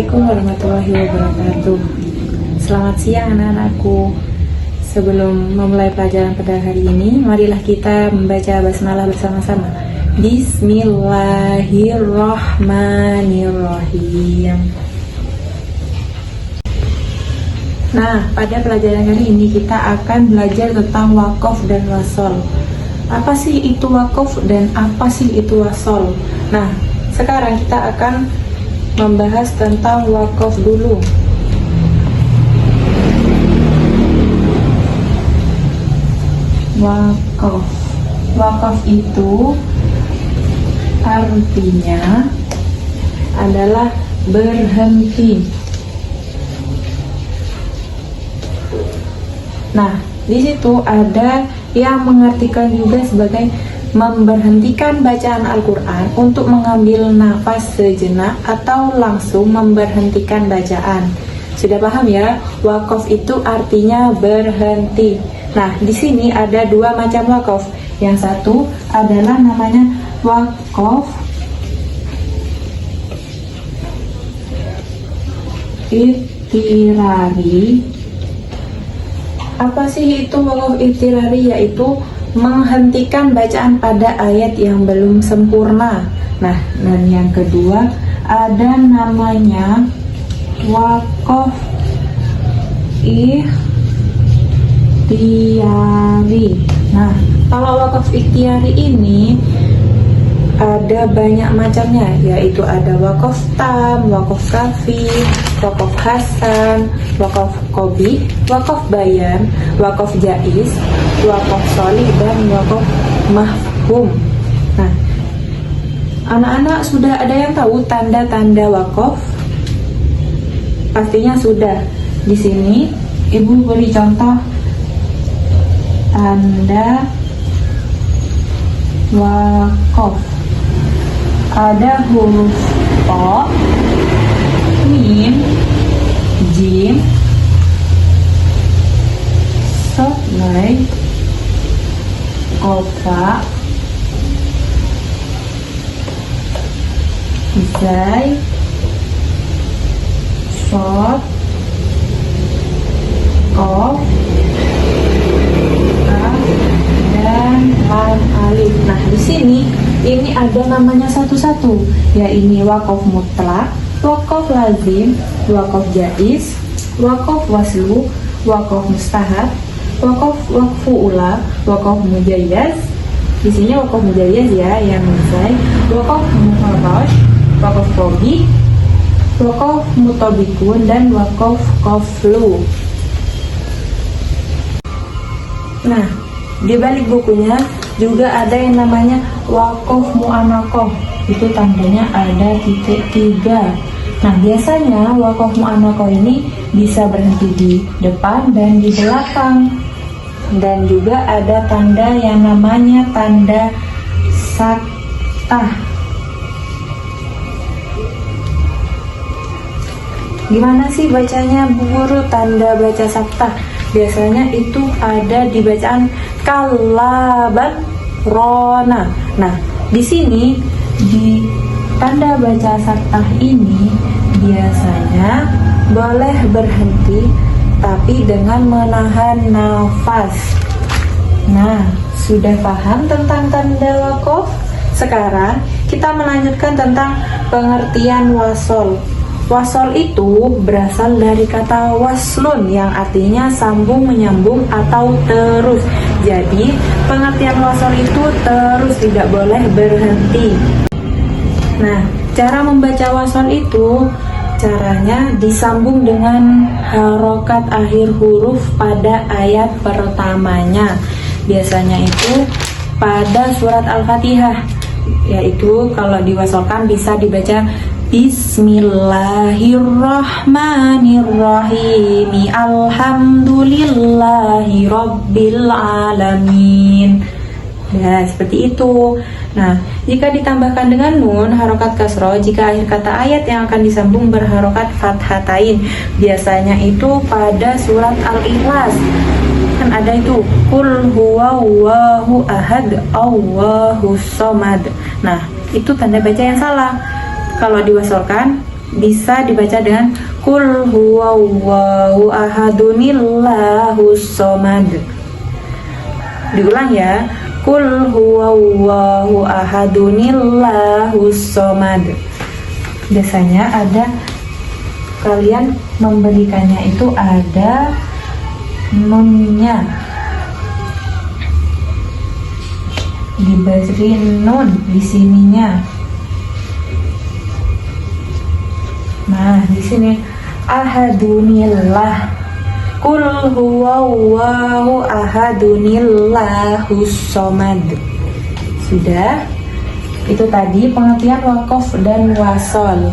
Assalamualaikum warahmatullahi wabarakatuh. Selamat siang anak-anakku. Sebelum memulai pelajaran pada hari ini, marilah kita membaca basmalah bersama-sama. Bismillahirrahmanirrahim. Nah, pada pelajaran kali ini kita akan belajar tentang wakaf dan wasol. Apa sih itu wakaf dan apa sih itu wasol? Nah, sekarang kita akan membahas tentang wakaf dulu. Wakaf itu artinya adalah berhenti. Nah, di situ ada yang mengartikan juga sebagai memberhentikan bacaan Al-Quran untuk mengambil nafas sejenak atau langsung memberhentikan bacaan. Sudah paham ya? Wakaf itu artinya berhenti. Nah, di sini ada dua macam wakaf. Yang satu adalah namanya wakaf ikhtirari. Apa sih itu wakaf ikhtirari? Yaitu menghentikan bacaan pada ayat yang belum sempurna. Nah, dan yang kedua ada namanya wakaf ikhtiari. Nah, kalau wakaf ikhtiari ini ada banyak macamnya, yaitu ada wakaf tam, wakaf kafi, wakaf hasan, wakaf qobi, wakaf bayan, wakaf jaiz, wakaf sholih, dan wakaf mahfum. Nah, anak-anak sudah ada yang tahu tanda-tanda wakaf? Pastinya sudah. Di sini Ibu beri contoh tanda wakaf. Ada huruf ko, mim, jim, sodai, kofa, zai, sod, kof, kaf, dan lam alif. Nah, di sini ini ada namanya satu-satu, ya ini wakaf mutlak, wakaf lazim, wakaf jaiz, wakaf waslu, wakaf mustahab, wakfu ula, wakaf mujayyaz. Di sini wakaf mujayyaz ya yang selesai, wakaf muharrash, wakaf qobi, wakaf mutabikun, dan wakaf qaflu. Nah, di balik bukunya juga ada yang namanya wakaf mu'anakoh. Itu tandanya ada titik 3. Nah, biasanya wakaf mu'anakoh ini bisa berhenti di depan dan di belakang. Dan juga ada tanda yang namanya tanda saktah. Gimana sih bacanya Bu Guru tanda baca saktah? Biasanya itu ada di bacaan kalaban rona. Nah, di sini di tanda baca saktah ini biasanya boleh berhenti tapi dengan menahan nafas. Nah, sudah paham tentang tanda wakaf? Sekarang kita melanjutkan tentang pengertian wasol. Wasol itu berasal dari kata waslun yang artinya sambung menyambung atau terus. Jadi pengertian wasol itu terus, tidak boleh berhenti. Nah, cara membaca wasol itu caranya disambung dengan harokat akhir huruf pada ayat pertamanya. Biasanya itu pada surat Al-Fatihah, yaitu kalau diwasolkan bisa dibaca Bismillahirrahmanirrahim. Alhamdulillahi Rabbil Alamin. Ya, seperti itu. Nah, jika ditambahkan dengan nun harokat kasroh, jika akhir kata ayat yang akan disambung berharokat fathatain, biasanya itu pada surat Al-Ikhlas. Kan ada itu Qul huwallahu ahad Allahus somad. Nah, itu tanda baca yang salah. Kalau diwasolkan bisa dibaca dengan Qul huwallahu ahadunillahus somad. Diulang ya. Qul huwallahu ahadunillahus somad. Biasanya ada kalian memberikannya itu ada nunnya, diberi nun di sininya. Nah, di sini ahadunillah. Qul huwallahu ahadunillahus somad. Sudah? Itu tadi pengertian waqaf dan wasol.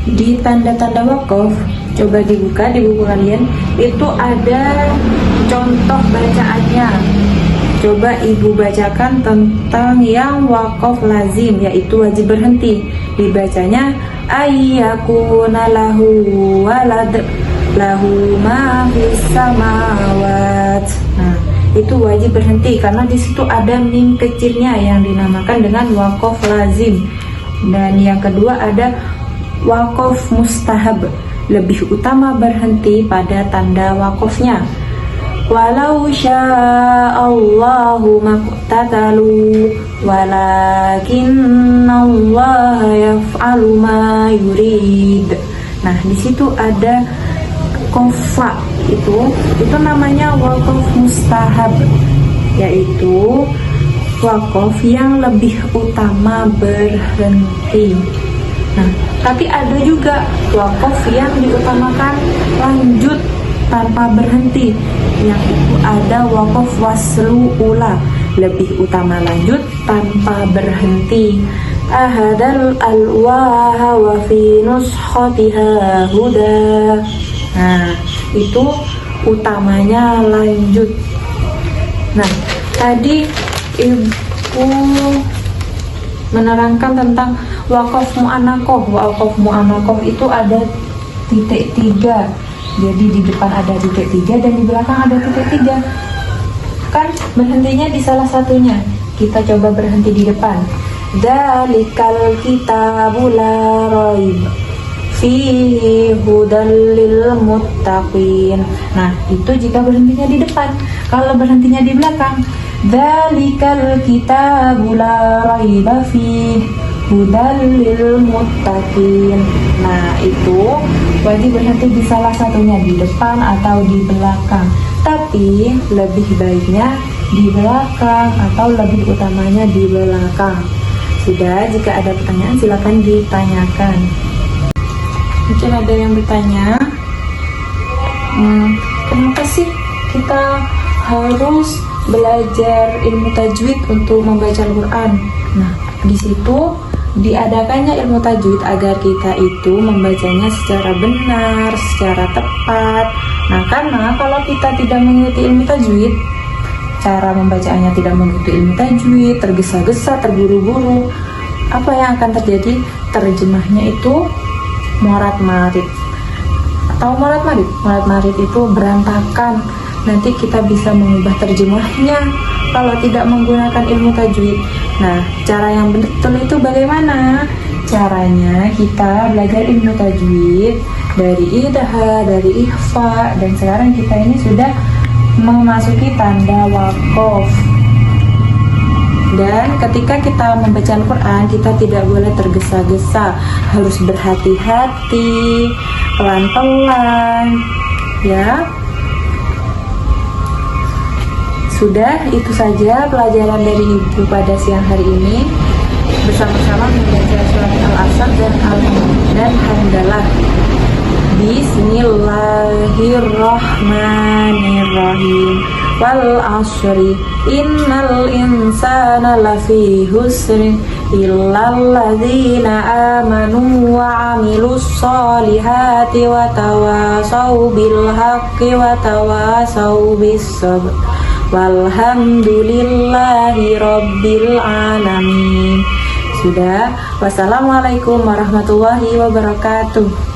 Di tanda-tanda waqaf, coba dibuka di buku kalian, itu ada contoh bacaannya. Coba ibu bacakan tentang yang waqaf lazim, yaitu wajib berhenti. Dibacanya ayyakuna lahu walad lahu ma fis samawat. Nah, itu wajib berhenti karena di situ ada mim kecilnya yang dinamakan dengan waqaf lazim. Dan yang kedua ada waqaf mustahab, lebih utama berhenti pada tanda waqafnya. Walau sya'allahu maqtatalu walakinnallaha yaf'alu ma yurid. Nah, di situ ada kofa, itu namanya waqaf mustahab, yaitu waqaf yang lebih utama berhenti. Nah, tapi ada juga waqaf yang diutamakan lanjut tanpa berhenti, yang itu ada waqaf waslu ula, lebih utama lanjut tanpa berhenti. Ahadal alwaha wa fi nushatiha huda. Nah, itu utamanya lanjut. Nah, tadi ibu menerangkan tentang waqaf mu'anaqoh. Waqaf mu'anaqoh itu ada titik 3. Jadi di depan ada titik 3 dan di belakang ada titik 3. Kan berhentinya di salah satunya. Kita coba berhenti di depan. Dzalikal kitabul la raib fihi hudal lil muttaqin. Nah, itu jika berhentinya di depan. Kalau berhentinya di belakang, dzalikal kitabul la raiba fihi hudal lil muttaqin. Nah, itu wajib berhenti di salah satunya, di depan atau di belakang. Tapi lebih baiknya di belakang atau lebih utamanya di belakang. Sudah, jika ada pertanyaan silakan ditanyakan. Mungkin ada yang bertanya, kenapa sih kita harus belajar ilmu tajwid untuk membaca Al-Quran? Nah, di situ diadakannya ilmu tajwid agar kita itu membacanya secara benar, secara tepat. Nah, karena kalau kita tidak mengikuti ilmu tajwid, cara membacanya tidak mengikuti ilmu tajwid, tergesa-gesa, terburu-buru, apa yang akan terjadi? Terjemahnya itu morat-marit. Tahu morat-marit? Morat-marit itu berantakan. Nanti kita bisa mengubah terjemahnya kalau tidak menggunakan ilmu tajwid. Nah, cara yang betul itu bagaimana? Caranya kita belajar ilmu tajwid dari idha, dari ikhfa, dan sekarang kita ini sudah memasuki tanda waqaf. Dan ketika kita membaca Al-Quran, kita tidak boleh tergesa-gesa, harus berhati-hati, pelan-pelan, ya. Sudah, itu saja pelajaran dari Ibu pada siang hari ini. Bersama-sama membaca surat Al-Asr dan Hamdalah. Bismillahirrahmanirrahim. Wal asri innal insana lafi husrin illal ladzina amanu wa amilus solihati wa tawasaw bil haqqi wa tawasaw bis sabr. Walhamdulillahi rabbil alamin. Sudah. Wassalamualaikum warahmatullahi wabarakatuh.